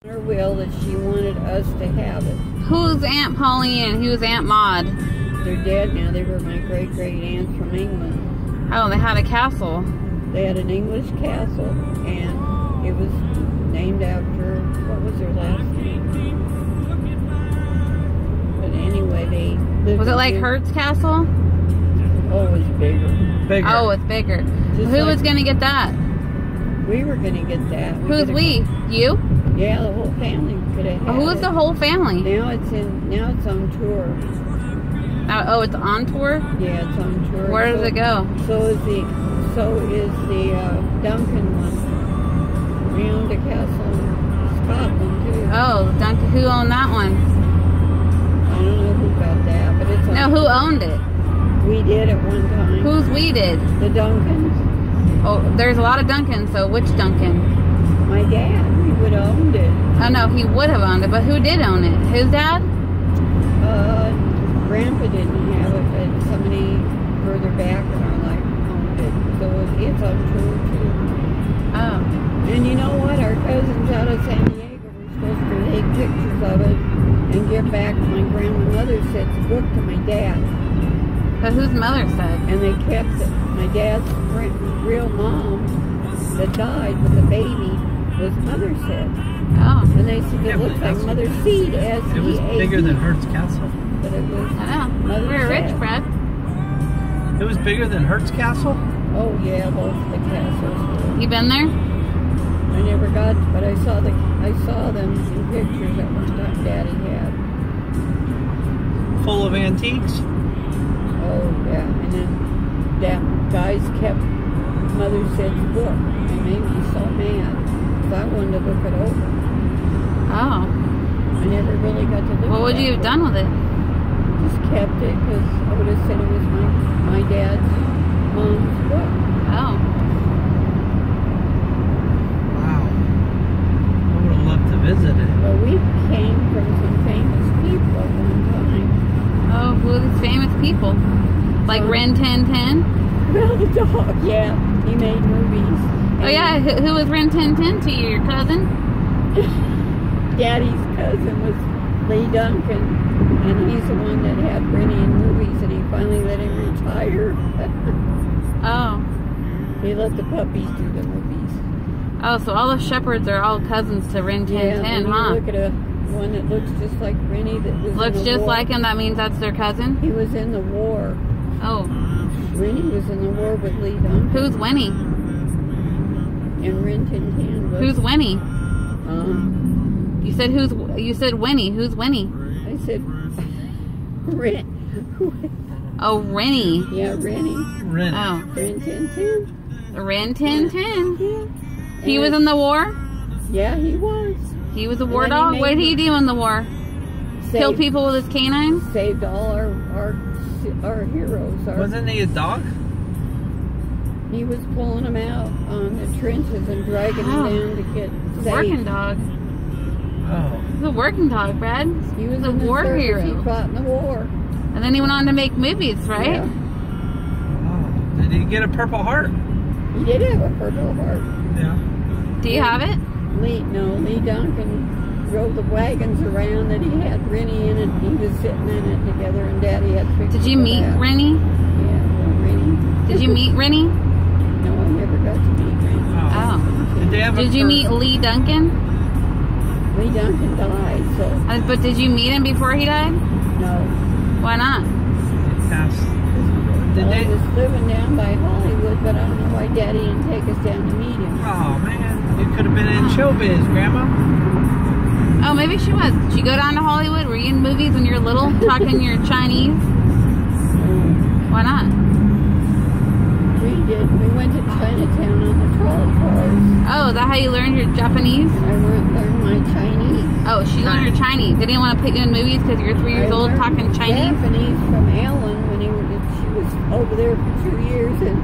Her will that she wanted us to have it. Who's Aunt Polly and who's Aunt Maud? They're dead now. They were my great-great aunts from England. Oh, they had a castle. They had an English castle, and it was named after, what was their last name? But anyway, they lived. Was it like Hertz Castle? Oh, it was bigger. Bigger. Oh, it's bigger. Just Who like- was going to get that? We were going to get that. Who's we? You? Yeah, the whole family could have had Who is it. the whole family? Now it's on tour. Oh, it's on tour? Yeah, it's on tour. Where does it go? So is the Duncan one. We owned a castle in Scotland too. Oh, Duncan. Who owned that one? I don't know who got that, but it's on. No, who owned it? We did at one time. Who's we did? The Duncans. Oh, there's a lot of Duncans, so which Duncan? My dad. He would have owned it. Oh, no, he would have owned it, but who did own it? His dad? Grandpa didn't have it, but somebody further back in our life owned it. So it's on tour too. Oh. And you know what? Our cousins out of San Diego were supposed to take pictures of it and give back my grandmother said's book to my dad. But whose mother said? And they kept it. My dad's real mom that died with the baby was Mother said. Oh. And they said it looks like Mother Seed, S-E-A-D. It was bigger than Hertz Castle. But it was I know. Mother We're rich, said. Fred. It was bigger than Hertz Castle? Oh yeah, both the castles were. You been there? I never got, but I saw them in pictures at one time Daddy had. Full of antiques? Oh yeah, and then that guys kept Mother Said's book and made me so mad because I wanted to look it over. Oh. I never really got to look. What would at you have that done with it? book. Just kept it because I would have said it was my dad's mom's book. Oh. Wow. I would have loved to visit it. Well, we came from some famous people at one time. Oh, who are these famous people? Like Ren 1010? Well, the dog, yeah, he made movies. Oh yeah, who was Ren 1010 to you? Your cousin? Daddy's cousin was Lee Duncan, and he's the one that had Rennie in movies, and he finally let him retire. Oh. He let the puppies do the movies. Oh, so all the shepherds are all cousins to Ren 1010, when huh? you look at one that looks just like Rennie that was Looks in the just war. like him, that means that's their cousin? He was in the war. Oh. Rennie was in the war with Lee Duncan. Who's Winnie? And Ren Tin was. Who's Winnie? Um, You said Winnie. Who's Winnie? I said Ren. Oh, Rennie. Yeah, Rennie. Ren. Oh. Ren Tin. Ren 1010. Yeah. He was in the war? Yeah, he was. He was a war And then he dog? made What did he do in the war? Kill Saved- people with his canine? Saved all our heroes. Wasn't he a dog? He was pulling them out on the trenches and dragging them down to get saved. Working dog. Oh. He's a working dog, Brad. He was a in the war service. hero. He fought in the war. And then he went on to make movies, right? Yeah. Oh. Did he get a Purple Heart? He did have a Purple Heart. Yeah. Do you have it? Lee Duncan drove the wagons around that he had Rennie in it. He was sitting in it together, and Daddy had pictures. Did you of meet that. Rennie? Yeah, well, Rennie. Did you meet Rennie? No, I never got to meet Rennie. Oh. Did they have Did you meet Lee Duncan? Lee Duncan died, so But did you meet him before he died? no. Why not? Passed. Did Well, they? he was living down by Hollywood, but I don't know why Daddy didn't take us down to meet him. Oh man, you could have been in showbiz, Grandma. Oh, maybe she was. Did you go down to Hollywood? Were you in movies when you were little, talking your Chinese? Why not? We did. We went to Chinatown on the trolley cars. Oh, is that how you learned your Japanese? I learned my Chinese. Oh, she learned her Chinese. They didn't want to put you in movies because you're 3 years I old learned talking Chinese? Japanese from Alan when she was over there for 2 years, and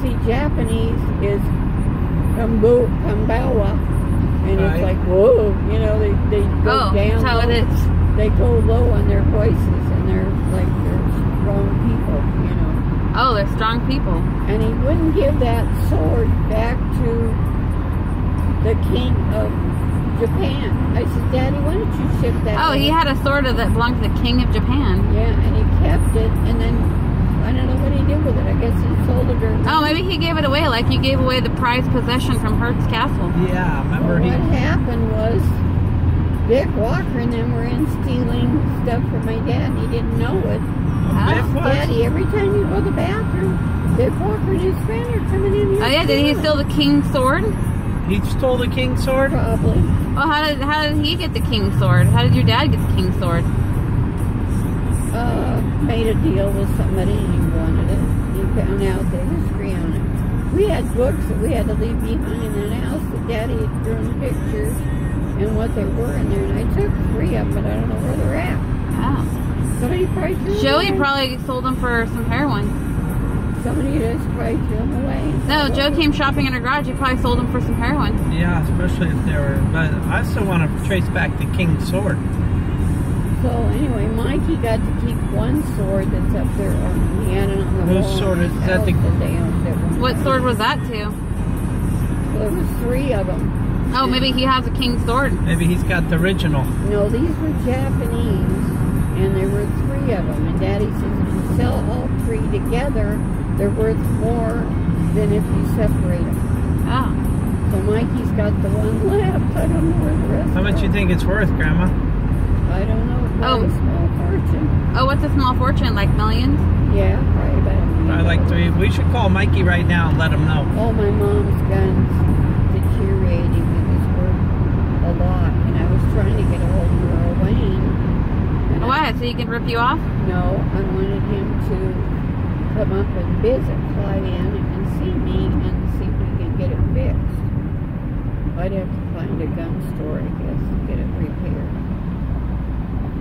see, Japanese is kambawa, and it's like whoa, you know, they go down. That's how low. it is. They go low on their voices, and they're strong people, you know. Oh, they're strong people. And he wouldn't give that sword back to the king of Japan. I said, Daddy, why don't you ship that? Oh, he had a sword that belonged to the king of Japan. Yeah, and he kept it, and then I don't know what he did with it. I guess he sold it or... Oh, maybe he gave it away, like you gave away the prized possession from Hertz Castle. Yeah, remember What happened was Vic Walker and them were in stealing stuff from my dad, and he didn't know it. Vic was? Daddy, every time you go to the bathroom, Vic Walker and his friend are coming in here. Oh yeah, did he steal the king's sword? He stole the king's sword? Probably. Well, how did he get the king's sword? How did your dad get the king's sword? Made a deal with somebody and he wanted it. He found out the history on it. We had books that we had to leave behind in that house that Daddy had drawn pictures and what they were in there. And I took 3 of them, but I don't know where they're at. Oh. Somebody probably threw them Joey away. probably sold them for some heroin. Somebody just probably threw them away. No, Joe came shopping in her garage. He probably sold them for some heroin. Yeah, especially if they were. But I still want to trace back the king's sword. So anyway, Mikey got to keep one sword that's up there. He had it on the Whose wall. sword is that? The... What sword was that to? Well, there was 3 of them. Oh, maybe he has a king's sword. Maybe he's got the original. No, these were Japanese, and there were 3 of them. And Daddy says if you sell all 3 together, they're worth more than if you separate them. Oh. So Mikey's got the one left. I don't know where the rest How much are. you think it's worth, Grandma? I don't know. Oh. Probably a small fortune. Oh, what's a small fortune? Like millions? Yeah, probably about $1 million. I like 3. We should call Mikey right now and let him know. Oh, my mom's gun's deteriorating. It was worth a lot. And I was trying to get a hold of Earl Wayne. And Why? So he can rip you off? No, I wanted him to come up and visit, fly in and see me and see if we can get it fixed. I'd have to find a gun store, I guess, to get it repaired.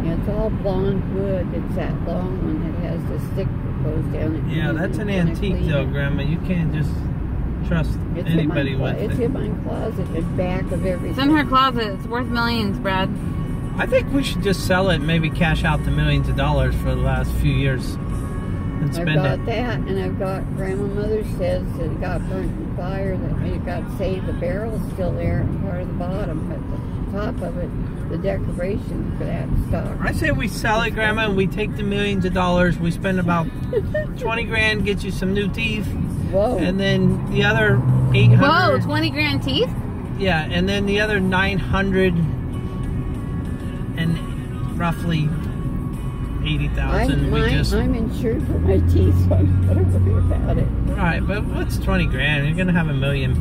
Yeah, it's all blonde wood. It's that long one that has the stick that goes down it. Yeah, that's an antique though, Grandma. You can't just trust It's anybody in my, with it's it. in my closet, the back of everything. It's in her closet. It's worth millions, Brad. I think we should just sell it and maybe cash out the millions of dollars for the last few years and I've spend got it. that, and I've got Grandma Mother says that it got burnt in fire, that it got saved. The barrel's still there, and part of the bottom, but the top of it, the decoration for that stock. I say we sell it, Grandma, and we take the millions of dollars. We spend about 20 grand, get you some new teeth, Whoa. and then the other 800. Whoa, 20 grand teeth? Yeah, and then the other 900 and roughly 80,000. We just I'm insured for my teeth, so I'm not worry about it. right, but what's 20 grand? You're gonna have $1 million.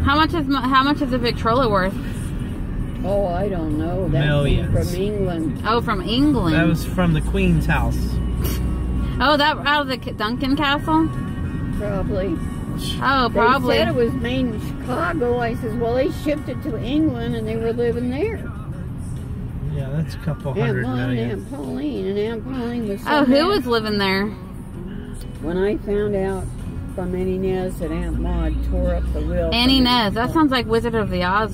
How much is the Victrola worth? Oh, I don't know. That Millions. came from England. Oh, from England. That was from the Queen's house. Oh, that out of the Duncan Castle? Probably. Oh, probably. They said it was made in Chicago. I says, well, they shipped it to England, and they were living there. Yeah, that's a couple Aunt hundred Mom and million. Aunt Pauline, and Aunt Pauline was so Oh, who mad was living there? when I found out from Annie Nez that Aunt Maud tore up the will. Annie from Nez. That sounds like Wizard of the Oz.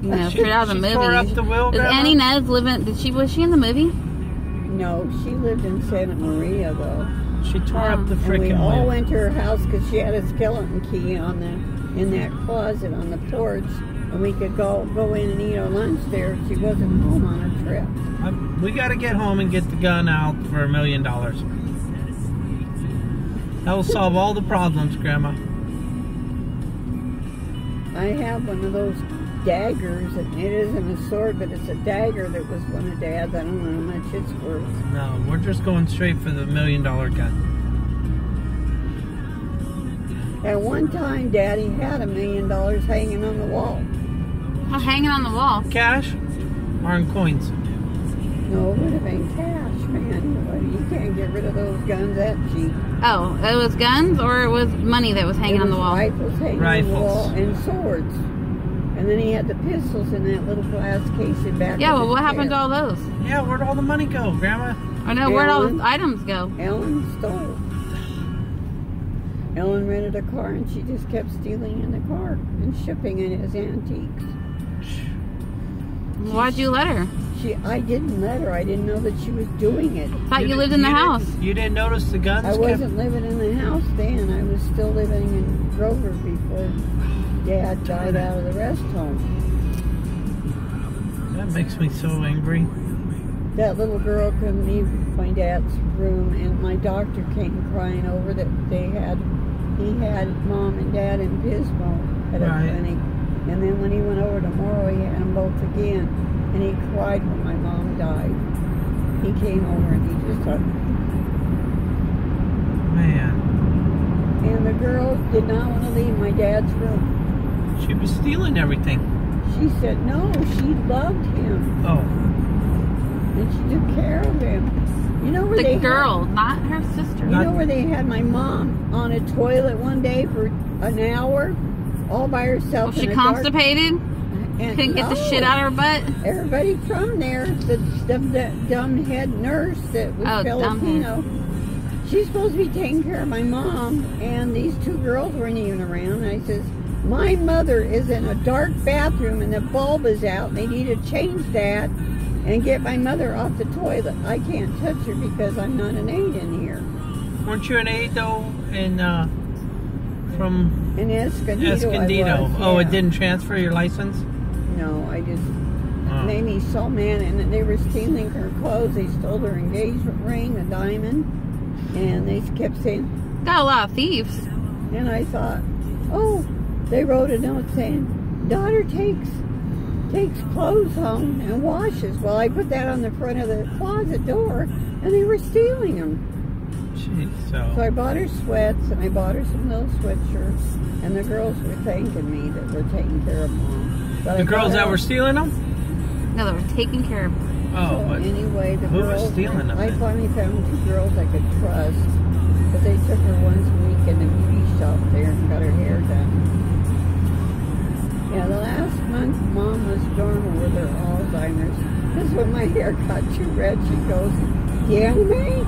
You know, She- straight out of the she movie. tore up the will, Does Grandma? Annie Nez live in? Was she in the movie? No, she lived in Santa Maria though. She tore up the And we freaking all will. went to her house because she had a skeleton key on in that closet on the porch, and we could go in and eat our lunch there if she wasn't home on a trip. We got to get home and get the gun out for $1 million. That will solve all the problems, Grandma. I have one of those daggers, and it isn't a sword, but it's a dagger that was one of Dad's. I don't know how much it's worth. No, we're just going straight for the $1 million gun. At one time, Daddy had $1 million hanging on the wall. Oh, hanging on the wall. Cash or in coins? No, it would have been cash, man. You can't get rid of those guns that cheap. Oh, it was guns or it was money that was hanging It on the was wall? Rifles hanging on the wall and swords. And then he had the pistols in that little glass case in back. Yeah, of well, his what happened to chair. all those? Yeah, where'd all the money go, Grandma? I know, where'd all Ellen. the items go? Ellen stole. Ellen rented a car and she just kept stealing in the car and shipping it as antiques. Why'd you let her? I didn't let her. I didn't know that she was doing it. Thought you lived in the house. You didn't notice the guns? I wasn't living in the house then. I was still living in Grover before dad died out of the rest home. That makes me so angry. That little girl couldn't leave my dad's room, and my doctor came crying over that he had mom and dad in Pismo at a clinic. And then when he went over tomorrow, he had them both again. And he cried when my mom died. He came over and he just thought, man. And the girl did not want to leave my dad's room. She was stealing everything. She said no, she loved him. Oh. And she took care of him. You know where the girl, not her sister. You know where they had my mom on a toilet one day for an hour, all by herself. Was she constipated? And couldn't get the shit out of her butt? Everybody from there, the dumb head nurse that was Filipino. She's supposed to be taking care of my mom, and these two girls weren't even around. And I says, my mother is in a dark bathroom and the bulb is out, and they need to change that and get my mother off the toilet. I can't touch her because I'm not an aide in here. Weren't you an aide though in Escondido? Oh, it didn't transfer your license? No, I just made me so mad, and they were stealing her clothes. They stole her engagement ring, a diamond, and they kept saying, got a lot of thieves. And I thought, oh, they wrote a note saying, daughter takes clothes home and washes. Well, I put that on the front of the closet door, and they were stealing them. Jeez, so I bought her sweats, and I bought her some little sweatshirts, and the girls were thanking me that we're taking care of mom. But the girls that were stealing them? No, that were taking care of them. Oh, so but anyway, the who girls, was stealing them? I finally found two girls I could trust, but they took her once a week in the beauty shop there and got her hair done. Yeah, the last month, Mom was normal with her Alzheimer's. Because when my hair got too red, she goes, yeah, me?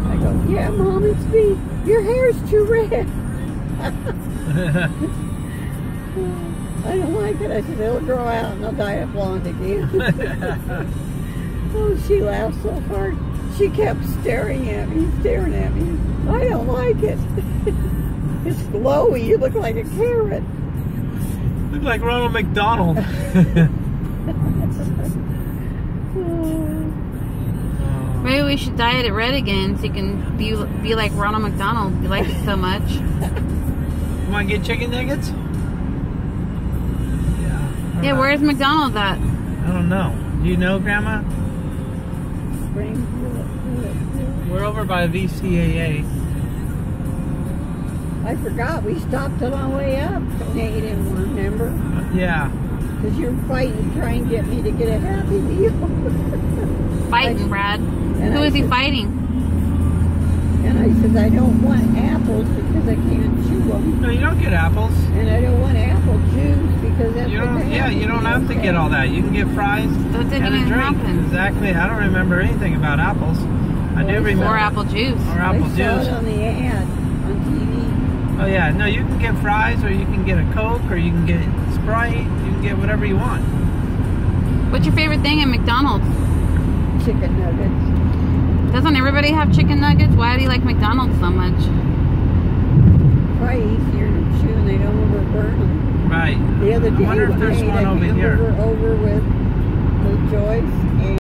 I go, yeah, Mom, it's me. Your hair's too red. I don't like it. I said, it'll grow out and I'll dye it blonde again. Oh, she laughed so hard. She kept staring at me. I don't like it. It's glowy. You look like a carrot. Look like Ronald McDonald. Maybe we should dye it red again so you can be like Ronald McDonald. You like it so much. You want to get chicken nuggets? Yeah, where's McDonald's at? I don't know. Do you know, Grandma? We're over by VCAA. I forgot. We stopped on our way up and ate in one, remember? Yeah. Because you're fighting, trying to get me to get a Happy Meal. Fighting, Brad. Who is he fighting? And I said, I don't want apples because I can't chew them. No, you don't get apples. And I don't want apple juice because that's what they have. You don't have to get all that. You can get fries and a drink. Happen. Exactly. I don't remember anything about apples. I do remember. Or apple juice. Or apple juice. I saw it on the ad on TV. Oh yeah, no, you can get fries, or you can get a Coke, or you can get Sprite. You can get whatever you want. What's your favorite thing at McDonald's? Chicken nuggets. Doesn't everybody have chicken nuggets? Why do you like McDonald's so much? Probably easier to chew and they don't overburn them. Right. The other day, I wonder if there's one over here. Over with Joyce and